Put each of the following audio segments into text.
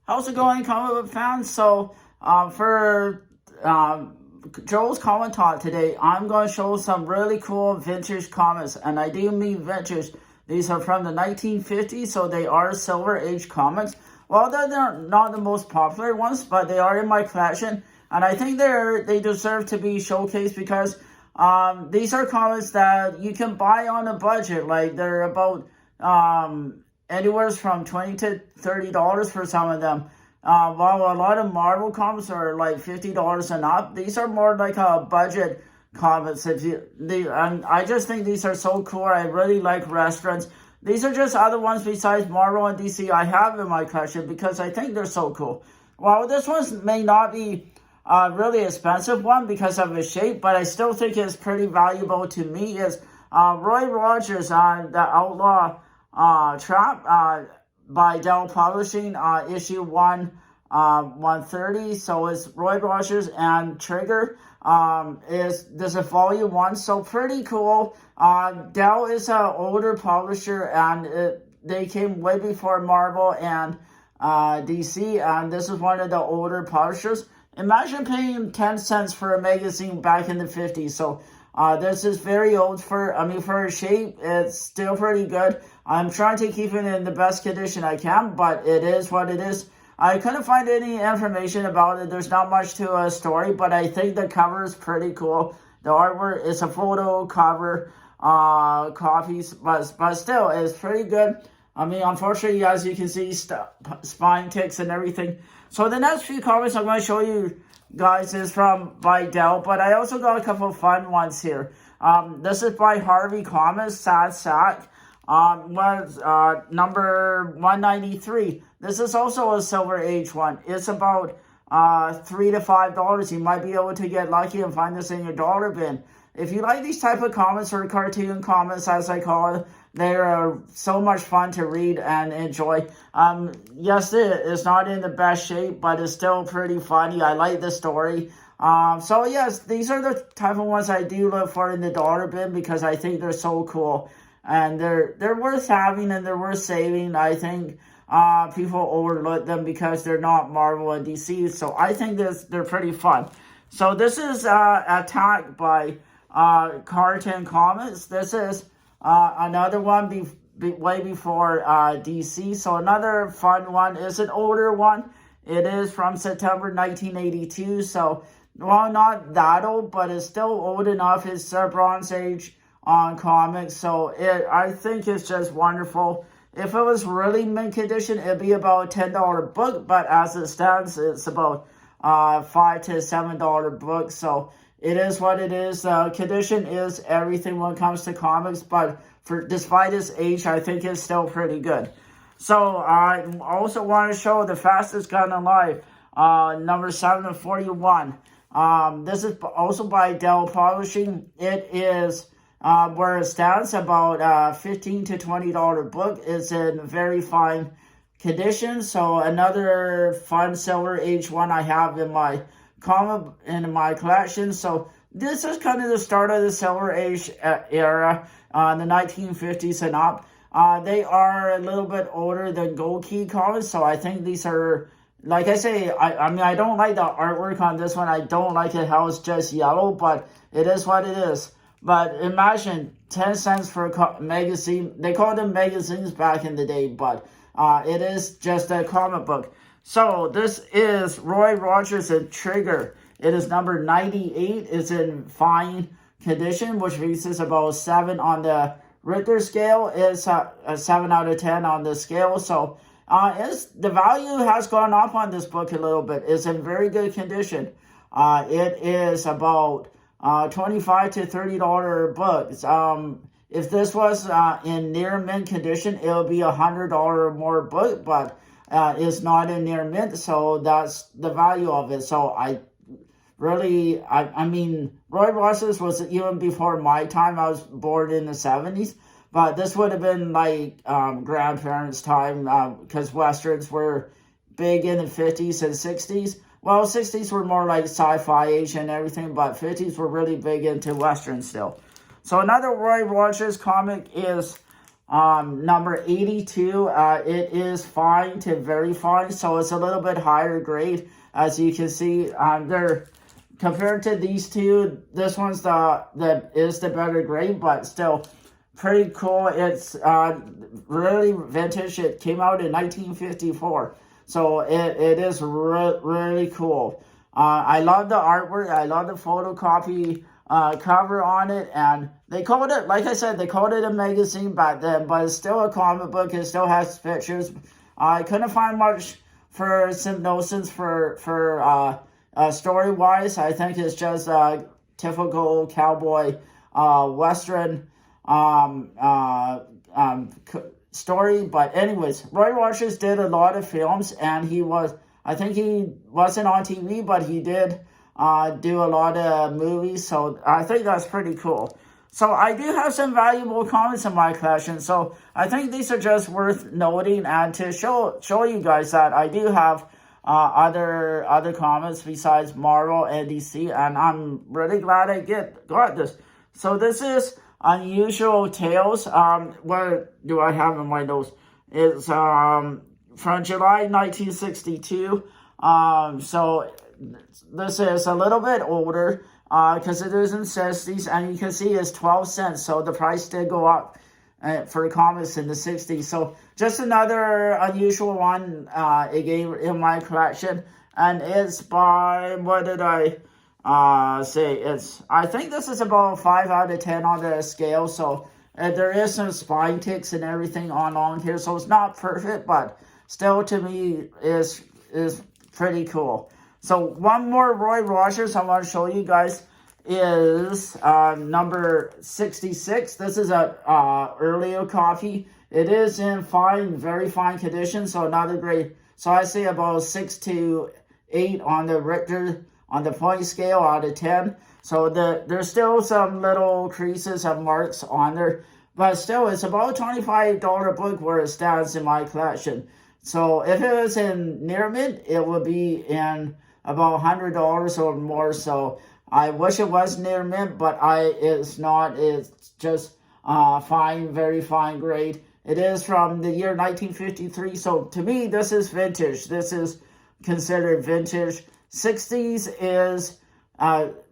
How's it going, comic book fans? So, for Joel's comic talk today, I'm going to show some really cool vintage comics, and I do mean vintage. These are from the 1950s, so they are Silver Age comics. Well, they're not the most popular ones, but they are in my collection, and I think they deserve to be showcased because these are comics that you can buy on a budget. Like they're about anywhere from $20 to $30 for some of them. While a lot of Marvel comics are like $50 and up, these are more like a budget comics. And I just think these are so cool. I really like restaurants. These are just other ones besides Marvel and DC I have in my collection because I think they're so cool. Well, this one may not be a really expensive one because of its shape, but I still think it's pretty valuable to me. Is Roy Rogers on the Outlaw Trap by Dell Publishing, issue 130. So it's Roy Rogers and Trigger. There's a volume 1, so pretty cool. Dell is an older publisher, and they came way before Marvel and DC, and this is one of the older publishers. Imagine paying 10 cents for a magazine back in the 50s. So this is very old for a shape. It's still pretty good. I'm trying to keep it in the best condition I can, but it is what it is. I couldn't find any information about it. There's not much to a story, but I think the cover is pretty cool. The artwork is a photo cover copies, but still, it's pretty good. Unfortunately, as you can see, spine ticks and everything. So the next few comics I'm going to show you guys is by Dell, but I also got a couple of fun ones here. This is by Harvey Comics, Sad Sack. Number 193. This is also a Silver Age one. It's about $3 to $5. You might be able to get lucky and find this in your dollar bin. If you like these type of comics, or cartoon comics as I call it, they are so much fun to read and enjoy. Yes, it's not in the best shape, but it's still pretty funny. I like the story. So yes, these are the type of ones I do look for in the dollar bin because I think they're so cool. And they're worth having and they're worth saving. I think people overlook them because they're not Marvel and DC. So I think they're pretty fun. So this is Attack by Cartoon Comics. This is another one way before DC. So another fun one is an older one. It is from September 1982. So, well, not that old, but it's still old enough. It's Bronze Age on comics. So I think it's just wonderful. If it was really mint condition, it'd be about a $10 book. But as it stands, it's about $5 to $7 book. So it is what it is. Condition is everything when it comes to comics, but despite its age, I think it's still pretty good. So I also want to show the fastest gun alive, number 741. This is also by Dell Publishing. It is where it stands about $15 to $20 book. It's in very fine condition. So another fun Silver Age one I have in my collection. So this is kind of the start of the Silver Age era, the 1950s and up. They are a little bit older than Gold Key comics, so I think these are, like I say, I don't like the artwork on this one. I don't like it how it's just yellow, but it is what it is. But imagine 10 cents for a magazine. They called them magazines back in the day, but it is just a comic book. So this is Roy Rogers and Trigger. It is number 98. It's in fine condition, which means it's about 7 on the Richter scale. It's a 7 out of 10 on the scale. So the value has gone up on this book a little bit. It's in very good condition. It is about $25 to $30 books. If this was in near mint condition, it would be $100 or more book, but it's not in near mint, so that's the value of it. So Roy Rogers was even before my time. I was born in the 70s, but this would have been like grandparents' time because Westerns were big in the 50s and 60s. Well, 60s were more like sci-fi age and everything, but 50s were really big into Westerns still. So another Roy Rogers comic is number 82. It is fine to very fine, so it's a little bit higher grade. As you can see, they're compared to these two, this one's the better grade, but still pretty cool. It's really vintage. It came out in 1954, so it is really cool. I love the artwork. I love the photocopy cover on it, and they called it, like I said, they called it a magazine back then, but it's still a comic book. It still has pictures. I couldn't find much for synopsis for story-wise. I think it's just a typical cowboy western story. But anyways, Roy Rogers did a lot of films, and I think he wasn't on TV, but he did do a lot of movies, so I think that's pretty cool. So I do have some valuable comics in my collection, so I think these are just worth noting, and to show you guys that I do have other comics besides Marvel and DC, and I'm really glad I got this. So this is Unusual Tales. Where do I have in my notes? It's from July 1962. So this is a little bit older because it is in 60s, and you can see it's 12 cents. So the price did go up for comics in the 60s. So just another unusual one again in my collection, and it's by, what did I say? I think this is about 5 out of 10 on the scale. So there is some spine ticks and everything on here, so it's not perfect, but still to me is pretty cool. So one more Roy Rogers I want to show you guys is number 66. This is a earlier copy. It is in fine, very fine condition, so another great. So I say about 6 to 8 on the Richter, on the point scale out of 10. So there's still some little creases and marks on there, but still it's about a $25 book where it stands in my collection. So if it was in near mint, it would be in about $100 or more. So I wish it was near mint, but it's not. It's just fine, very fine grade. It is from the year 1953. So to me, this is vintage. This is considered vintage. 60s is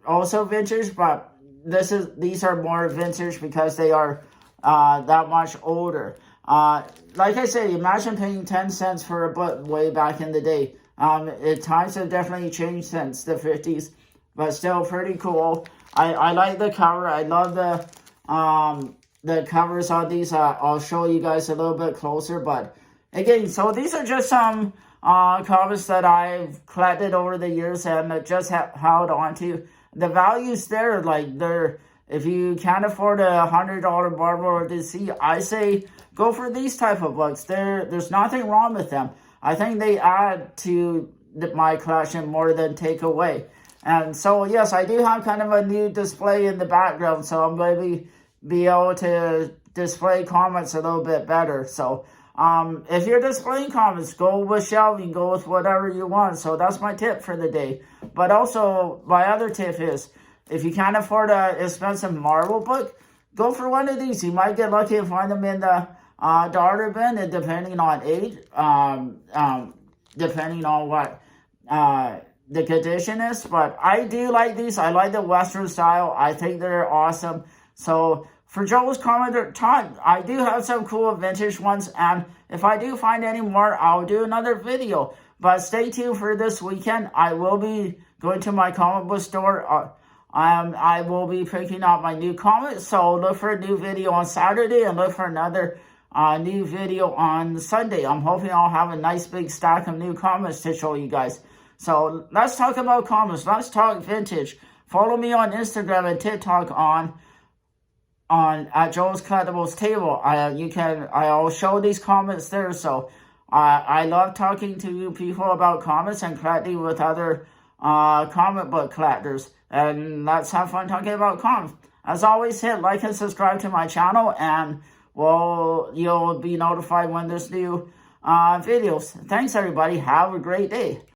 also vintage, but these are more vintage because they are that much older. Like I said, imagine paying 10 cents for a book way back in the day. Times have definitely changed since the 50s, but still pretty cool. I like the cover. I love the covers on these. I'll show you guys a little bit closer, but again, so these are just some comics that I've collected over the years and just held on to. The values there, if you can't afford a $100 Marvel or DC, I say go for these type of books. There's nothing wrong with them. I think they add to my collection more than take away. And so, yes, I do have kind of a new display in the background, so I'm going to be able to display comics a little bit better. So, if you're displaying comics, go with shelving, go with whatever you want. So that's my tip for the day. But also, my other tip is, if you can't afford an expensive Marvel book, go for one of these. You might get lucky and find them in the dollar bin, and depending on age, depending on what the condition is. But I do like these. I like the Western style. I think they're awesome. So for Joe's Comic Talk, I do have some cool vintage ones, and if I do find any more, I'll do another video. But stay tuned for this weekend. I will be going to my comic book store. I will be picking out my new comics, so look for a new video on Saturday and look for another new video on Sunday. I'm hoping I'll have a nice big stack of new comics to show you guys. So let's talk about comics. Let's talk vintage. Follow me on Instagram and TikTok at Joe's Collectibles Table. I'll show these comics there. So I love talking to people about comics and collecting with other comic book collectors. And let's have fun talking about comics. As always, hit like and subscribe to my channel, and you'll be notified when there's new videos. Thanks, everybody. Have a great day.